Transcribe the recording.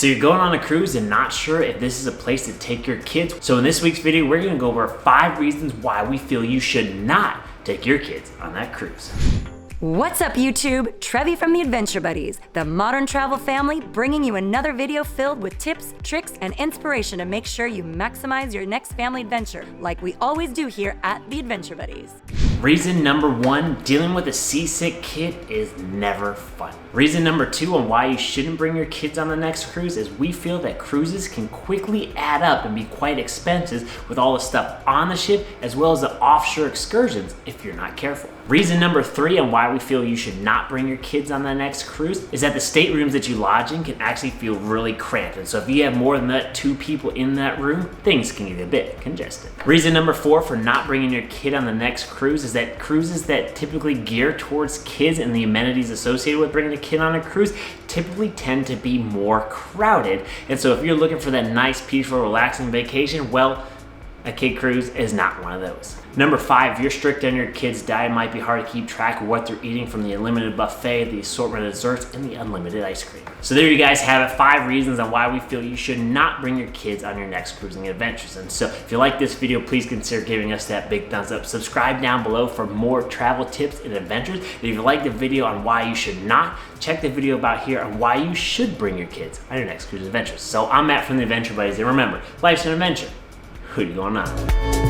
So you're going on a cruise and not sure if this is a place to take your kids. So in this week's video, we're gonna go over 5 reasons why we feel you should not take your kids on that cruise. What's up YouTube? Trevi from the Adventure Buddies, the modern travel family, bringing you another video filled with tips, tricks, and inspiration to make sure you maximize your next family adventure, like we always do here at the Adventure Buddies. Reason number 1, dealing with a seasick kid is never fun. Reason number 2 on why you shouldn't bring your kids on the next cruise is we feel that cruises can quickly add up and be quite expensive with all the stuff on the ship as well as the offshore excursions if you're not careful. Reason number 3 on why we feel you should not bring your kids on the next cruise is that the staterooms that you lodge in can actually feel really cramped. And so if you have more than that 2 people in that room, things can get a bit congested. Reason number 4 for not bringing your kid on the next cruise is that cruises that typically gear towards kids and the amenities associated with bringing a kid on a cruise typically tend to be more crowded. And so if you're looking for that nice, peaceful, relaxing vacation, well, a kid cruise is not one of those. Number 5, if you're strict on your kids' diet, it might be hard to keep track of what they're eating from the unlimited buffet, the assortment of desserts, and the unlimited ice cream. So there you guys have it, 5 reasons on why we feel you should not bring your kids on your next cruising adventures. And so if you like this video, please consider giving us that big thumbs up. Subscribe down below for more travel tips and adventures. And if you like the video on why you should not, check the video about here on why you should bring your kids on your next cruise adventures. So I'm Matt from the Adventure Buddies, and remember, life's an adventure. Who you going on?